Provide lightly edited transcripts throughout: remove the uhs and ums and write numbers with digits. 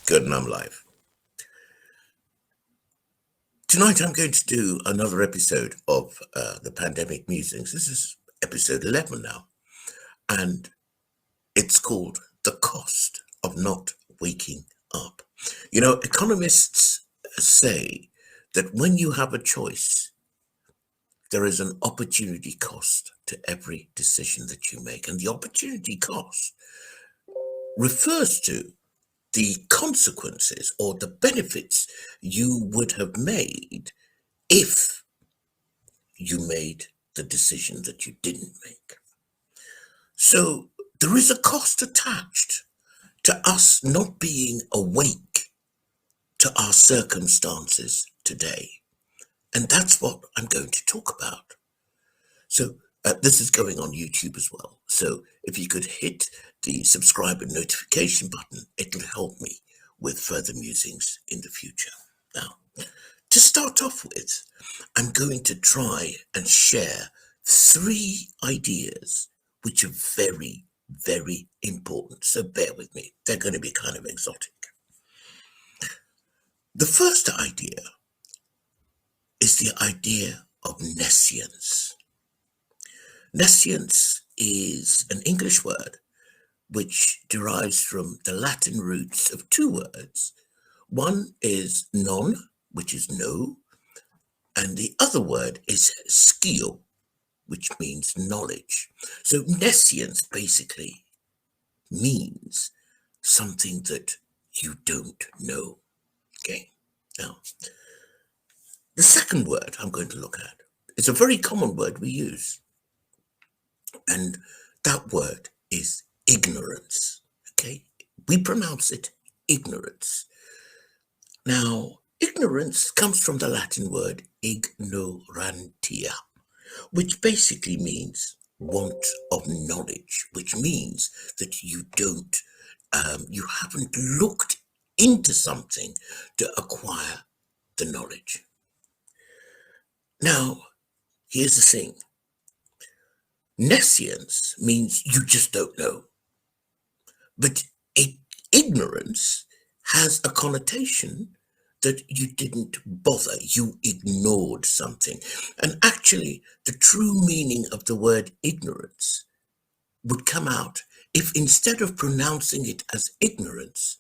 Good, and I'm live. Tonight I'm going to do another episode of the Pandemic Musings. This is episode 11 now, and it's called The Cost of Not Waking Up. You know, economists say that when you have a choice, there is an opportunity cost to every decision that you make. And the opportunity cost refers to the consequences or the benefits you would have made if you made the decision that you didn't make. So there is a cost attached to us not being awake to our circumstances today. And that's what I'm going to talk about. So this is going on YouTube as well. So if you could hit the subscribe and notification button, it'll help me with further musings in the future. Now, to start off with, I'm going to try and share 3 ideas which are very, very important. So bear with me. They're going to be kind of exotic. The first idea is the idea of nescience. Nescience is an English word which derives from the Latin roots of 2 words. One is non, which is no, and the other word is scio, which means knowledge. So nescience basically means something that you don't know. Okay. Now, the second word I'm going to look at is a very common word we use, and that word is ignorance. Okay. We pronounce it ignorance. Now, ignorance comes from the Latin word ignorantia, which basically means want of knowledge, which means that you haven't looked into something to acquire the knowledge. Now, here's the thing. Nescience means you just don't know. But ignorance has a connotation that you didn't bother, you ignored something. And actually, the true meaning of the word ignorance would come out if instead of pronouncing it as ignorance,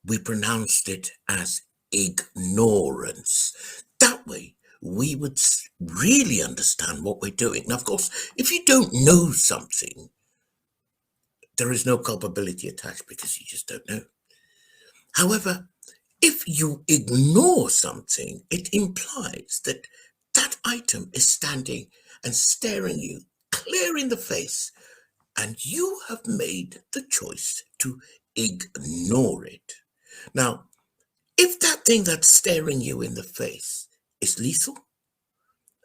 we pronounced it as ignorance. That way, we would really understand what we're doing. Now, of course, if you don't know something, there is no culpability attached because you just don't know. However, if you ignore something, it implies that that item is standing and staring you clear in the face, and you have made the choice to ignore it. Now, if that thing that's staring you in the face is lethal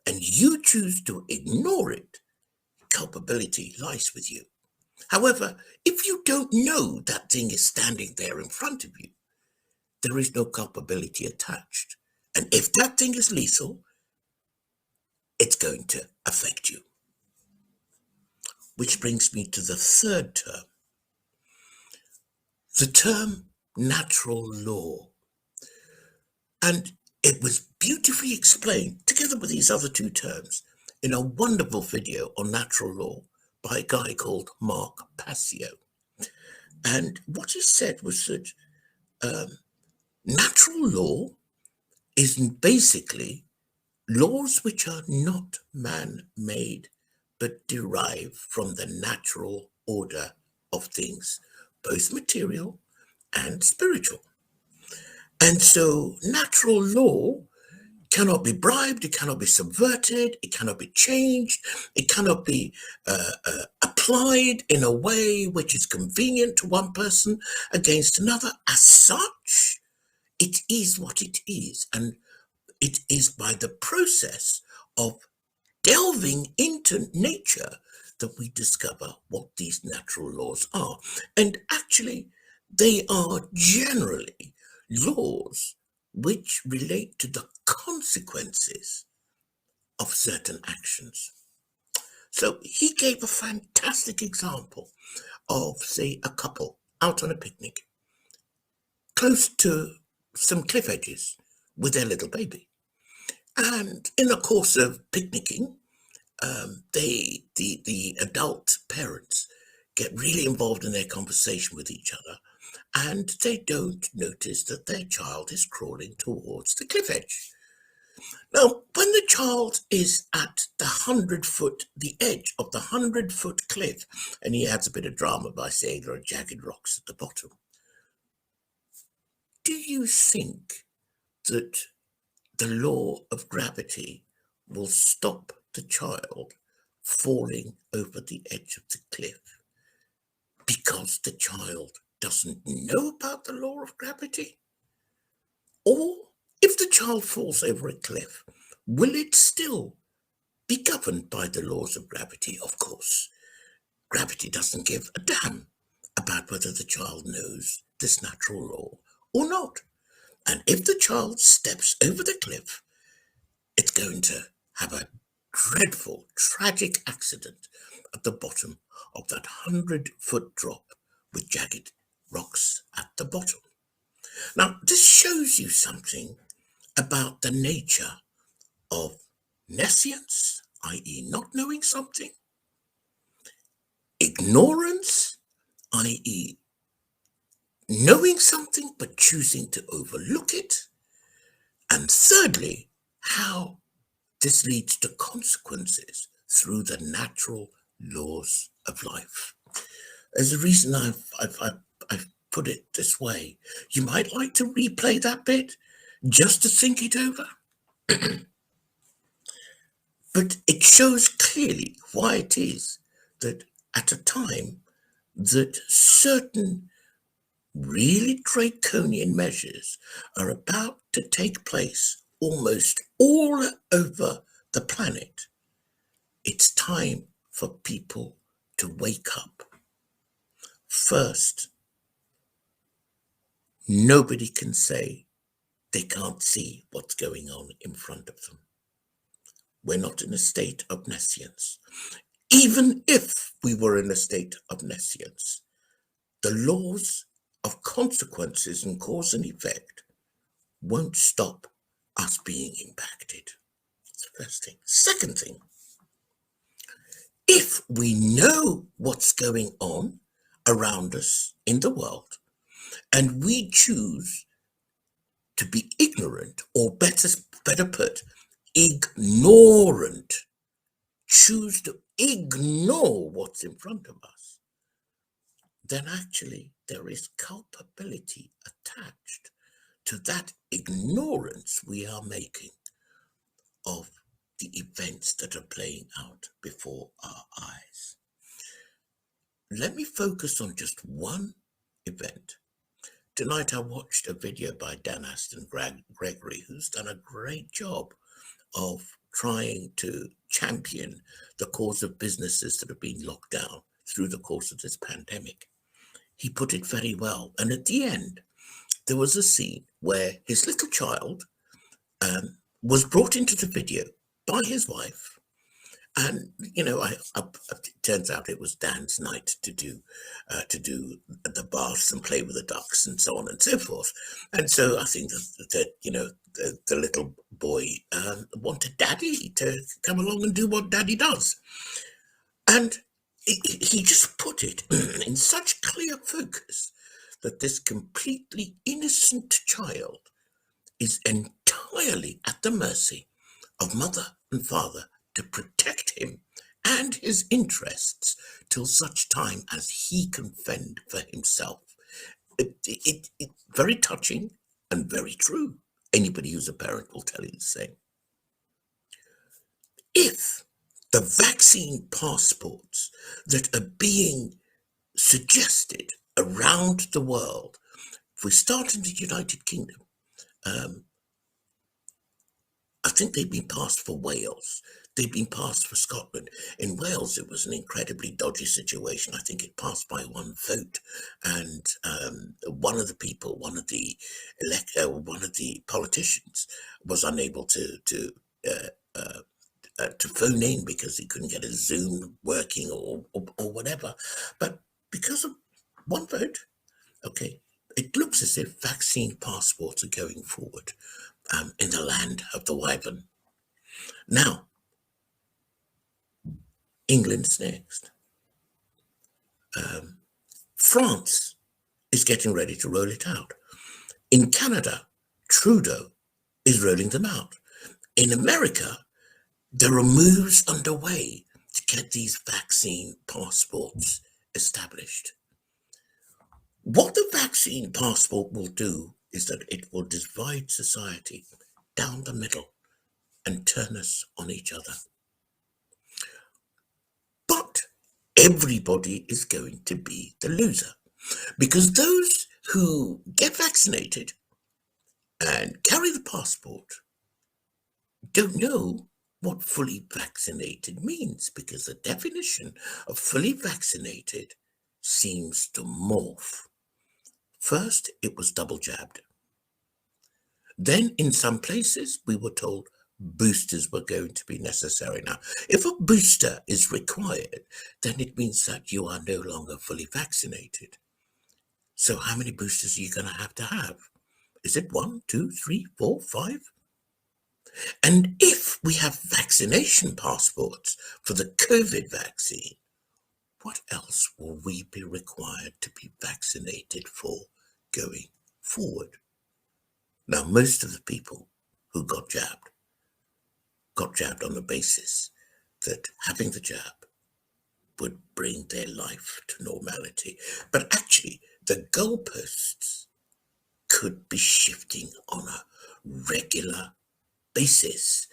and you choose to ignore it, culpability lies with you. However, if you don't know that thing is standing there in front of you, there is no culpability attached. And if that thing is lethal, it's going to affect you. Which brings me to the third term. The term natural law. And it was beautifully explained, together with these other 2 terms, in a wonderful video on natural law by a guy called Mark Passio. And what he said was that natural law is basically laws which are not man-made, but derive from the natural order of things, both material and spiritual. And so natural law cannot be bribed, it cannot be subverted, it cannot be changed, it cannot be applied in a way which is convenient to one person against another. As such, it is what it is, and it is by the process of delving into nature that we discover what these natural laws are. And actually, they are generally laws which relate to the consequences of certain actions. So he gave a fantastic example of, say, a couple out on a picnic. close to some cliff edges with their little baby. And in the course of picnicking, the adult parents get really involved in their conversation with each other, and they don't notice that their child is crawling towards the cliff edge. Now, when the child is at the edge of the 100-foot cliff, and he adds a bit of drama by saying there are jagged rocks at the bottom, do you think that the law of gravity will stop the child falling over the edge of the cliff because the child doesn't know about the law of gravity? Or if the child falls over a cliff, will it still be governed by the laws of gravity? Of course, gravity doesn't give a damn about whether the child knows this natural law or not. And if the child steps over the cliff, it's going to have a dreadful, tragic accident at the bottom of that 100-foot drop with jagged rocks at the bottom. Now, this shows you something about the nature of nescience, i.e. not knowing something, ignorance, i.e. knowing something but choosing to overlook it, and thirdly, how this leads to consequences through the natural laws of life. There's a reason I've put it this way. You might like to replay that bit just to think it over. But it shows clearly why it is that at a time that certain really draconian measures are about to take place almost all over the planet, it's time for people to wake up. First, nobody can say they can't see what's going on in front of them. We're not in a state of nescience. Even if we were in a state of nescience, the laws of consequences and cause and effect won't stop us being impacted. That's the first thing. Second thing, if we know what's going on around us in the world and we choose to be ignorant, or better put, ignorant, choose to ignore what's in front of us, then actually there is culpability attached to that ignorance we are making of the events that are playing out before our eyes. Let me focus on just one event. Tonight I watched a video by Dan Aston Gregory, who's done a great job of trying to champion the cause of businesses that have been locked down through the course of this pandemic. He put it very well. And at the end, there was a scene where his little child was brought into the video by his wife. And, you know, it turns out it was Dan's night to do the baths and play with the ducks and so on and so forth. And so I think that you know, the little boy wanted Daddy to come along and do what Daddy does. And he just put it in such clear focus that this completely innocent child is entirely at the mercy of mother and father to protect him and his interests till such time as he can fend for himself. It's very touching and very true. Anybody who's a parent will tell you the same. If the vaccine passports that are being suggested around the world, if we start in the United Kingdom, I think they've been passed for Wales. They've been passed for Scotland. In Wales, it was an incredibly dodgy situation. I think it passed by one vote, and one of the politicians was unable to phone in because he couldn't get a Zoom working or whatever. But because of one vote, okay, it looks as if vaccine passports are going forward in the land of the wyvern. Now, England's next. France is getting ready to roll it out. In Canada, Trudeau is rolling them out. In America, there are moves underway to get these vaccine passports established. What the vaccine passport will do is that it will divide society down the middle and turn us on each other. But everybody is going to be the loser, because those who get vaccinated and carry the passport don't know what fully vaccinated means, because the definition of fully vaccinated seems to morph. First, it was double jabbed. Then, in some places, we were told boosters were going to be necessary. Now, if a booster is required, then it means that you are no longer fully vaccinated. So how many boosters are you going to have? Is it 1, 2, 3, 4, 5? And if we have vaccination passports for the COVID vaccine, what else will we be required to be vaccinated for going forward? Now, most of the people who got jabbed on the basis that having the jab would bring their life to normality. But actually, the goalposts could be shifting on a regular basis.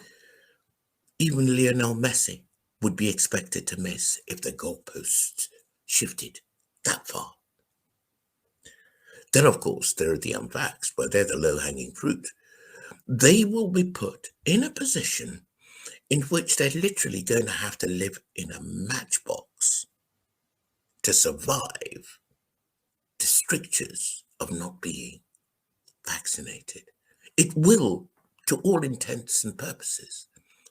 Even Lionel Messi would be expected to miss if the goalposts shifted that far. Then, of course, there are the unvaxxed, where they're the low-hanging fruit. They will be put in a position in which they're literally going to have to live in a matchbox to survive the strictures of not being vaccinated. It will, to all intents and purposes,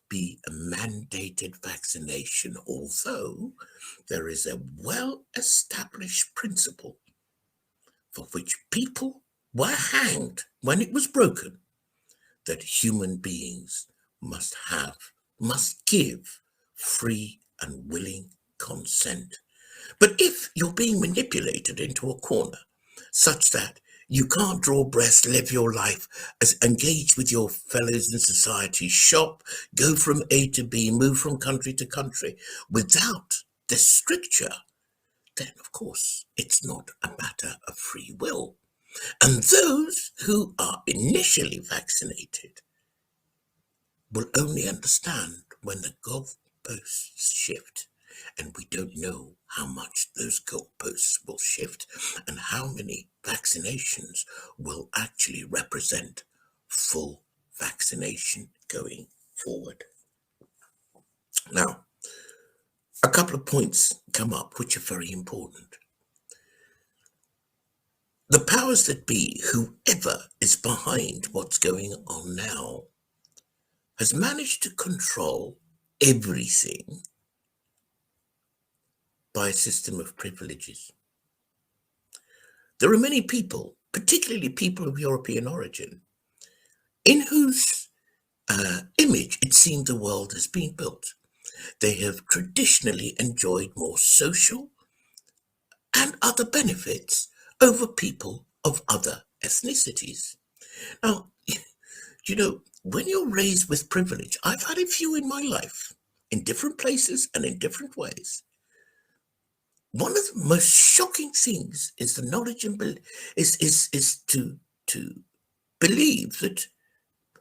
be a mandated vaccination, although there is a well-established principle for which people were hanged when it was broken, that human beings must give free and willing consent. But if you're being manipulated into a corner such that you can't draw breath, live your life, engage with your fellows in society, shop, go from A to B, move from country to country without the stricture, then of course it's not a matter of free will. And those who are initially vaccinated will only understand when the goalposts shift. And we don't know how much those goalposts will shift and how many vaccinations will actually represent full vaccination going forward. Now, a couple of points come up which are very important. The powers that be, whoever is behind what's going on now, has managed to control everything by a system of privileges. There are many people, particularly people of European origin, in whose image it seemed the world has been built. They have traditionally enjoyed more social and other benefits over people of other ethnicities. Now, you know, when you're raised with privilege, I've had a few in my life, in different places and in different ways. One of the most shocking things is the knowledge and is to believe that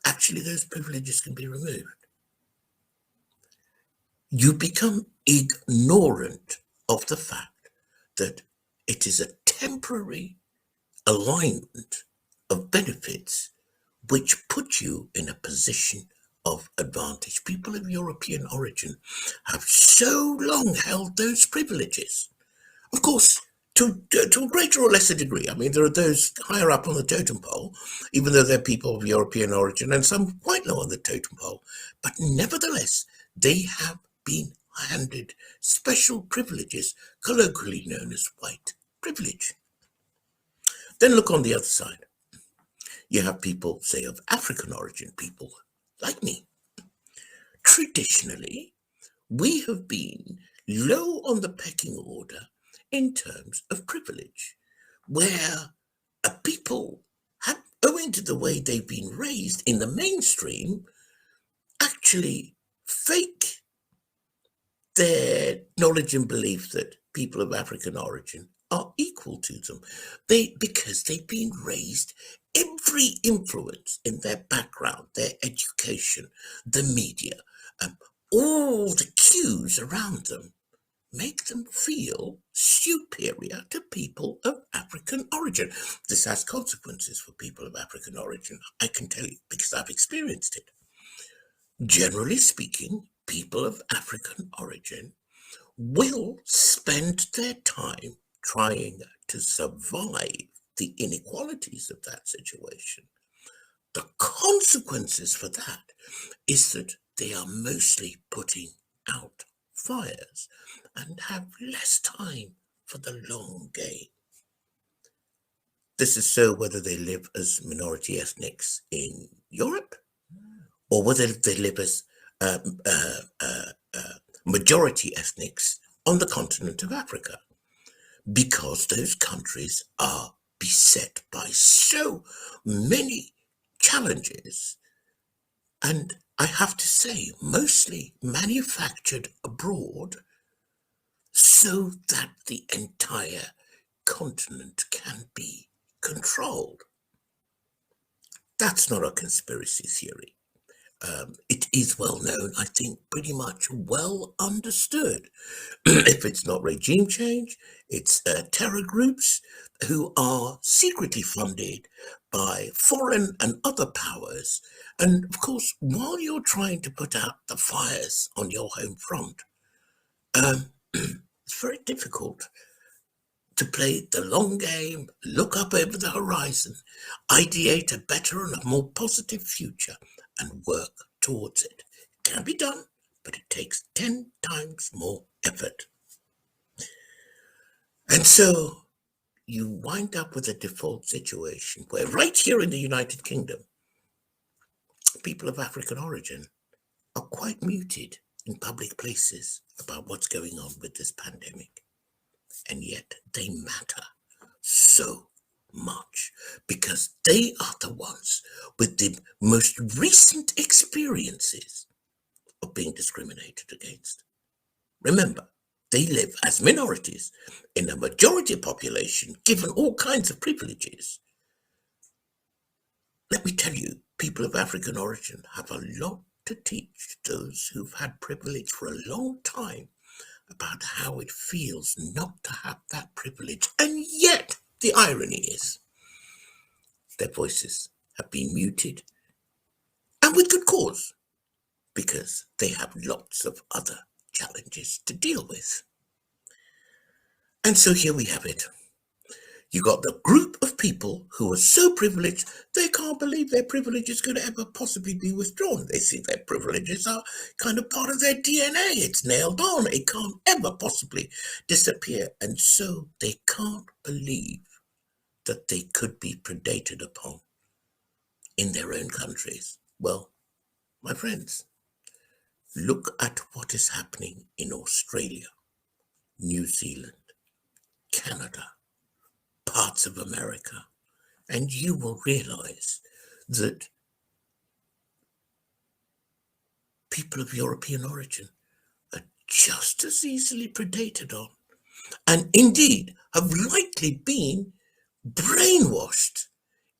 actually those privileges can be removed. You become ignorant of the fact that it is a temporary alignment of benefits which put you in a position of advantage. People of European origin have so long held those privileges. Of course, to a greater or lesser degree. I mean, there are those higher up on the totem pole, even though they're people of European origin, and some quite low on the totem pole. But nevertheless, they have been handed special privileges, colloquially known as white privilege. Then look on the other side. You have people, say, of African origin, people like me. Traditionally, we have been low on the pecking order in terms of privilege, where a people have, owing to the way they've been raised in the mainstream, actually fake their knowledge and belief that people of African origin are equal to them. Because they've been raised, every influence in their background, their education, the media, all the cues around them make them feel superior to people of African origin. This has consequences for people of African origin, I can tell you, because I've experienced it. Generally speaking, people of African origin will spend their time trying to survive the inequalities of that situation. The consequences for that is that they are mostly putting out fires and have less time for the long game. This is so whether they live as minority ethnics in Europe or whether they live as majority ethnics on the continent of Africa, because those countries are beset by so many challenges, and I have to say, mostly manufactured abroad so that the entire continent can be controlled. That's not a conspiracy theory. It is well known, I think, pretty much well understood. If it's not regime change, it's terror groups who are secretly funded by foreign and other powers. And of course, while you're trying to put out the fires on your home front, it's very difficult to play the long game, look up over the horizon, ideate a better and a more positive future, and work towards it. It can be done, but it takes 10 times more effort. And so you wind up with a default situation where right here in the United Kingdom, people of African origin are quite muted in public places about what's going on with this pandemic. And yet they matter so much because they are the ones with the most recent experiences of being discriminated against. Remember, they live as minorities in a majority population given all kinds of privileges. Let me tell you, people of African origin have a lot to teach those who've had privilege for a long time about how it feels not to have that privilege. And yet, the irony is, their voices have been muted, and with good cause, because they have lots of other challenges to deal with. And so here we have it. You got the group of people who are so privileged, they can't believe their privilege is going to ever possibly be withdrawn. They see their privileges are kind of part of their DNA. It's nailed on. It can't ever possibly disappear. And so they can't believe that they could be predated upon in their own countries. Well, my friends, look at what is happening in Australia, New Zealand, Canada, parts of America, and you will realize that people of European origin are just as easily predated on, and indeed have likely been brainwashed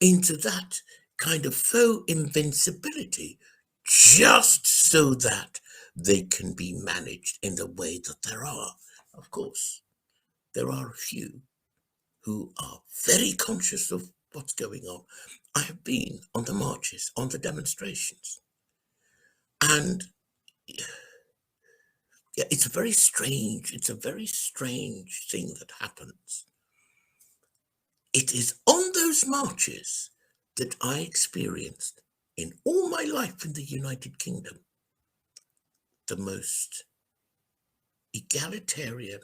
into that kind of faux invincibility just so that they can be managed in the way that there are. Of course, there are a few who are very conscious of what's going on. I have been on the marches, on the demonstrations, and yeah, it's very strange. It's a very strange thing that happens. It is on those marches that I experienced in all my life in the United Kingdom the most egalitarian,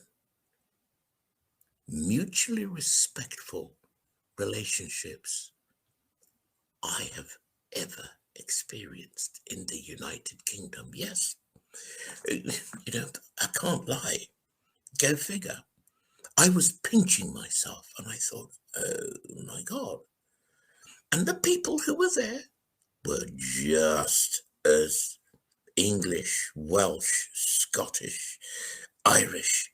mutually respectful relationships I have ever experienced in the United Kingdom. Yes, I can't lie. Go figure. I was pinching myself and I thought, oh my God. And the people who were there were just as English, Welsh, Scottish, Irish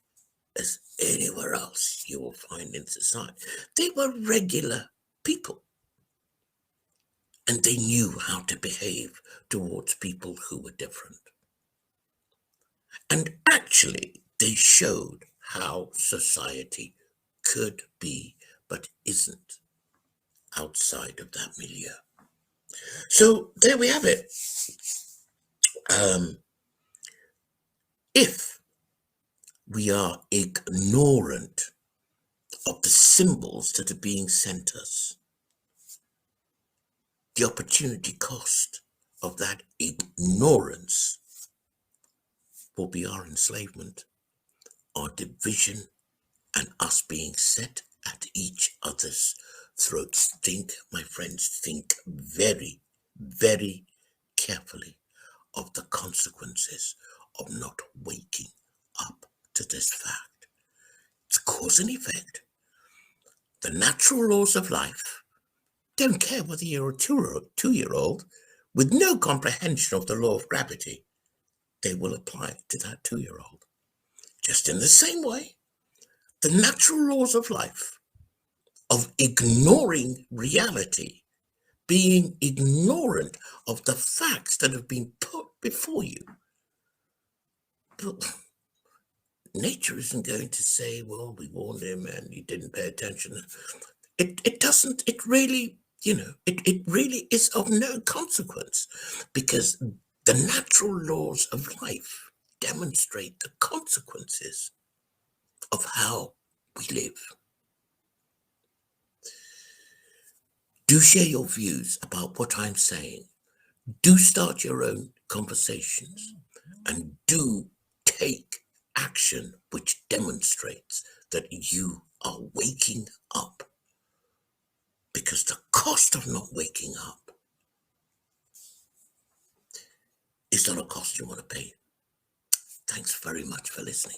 as anywhere else you will find in society. They were regular people and they knew how to behave towards people who were different. And actually, they showed how society could be, but isn't outside of that milieu. So there we have it. If we are ignorant of the symbols that are being sent us, the opportunity cost of that ignorance will be our enslavement, our division, and us being set at each other's throats. Think, my friends, think very, very carefully of the consequences of not waking up to this fact. It's cause and effect. The natural laws of life don't care whether you're a two-year-old with no comprehension of the law of gravity. They will apply to that 2-year-old. Just in the same way, the natural laws of life, of ignoring reality, being ignorant of the facts that have been put before you. But nature isn't going to say, well, we warned him and he didn't pay attention. It doesn't, it really, it really is of no consequence, because the natural laws of life demonstrate the consequences of how we live. Do share your views about what I'm saying. Do start your own conversations and do take action which demonstrates that you are waking up. Because the cost of not waking up is not a cost you want to pay. Thanks very much for listening.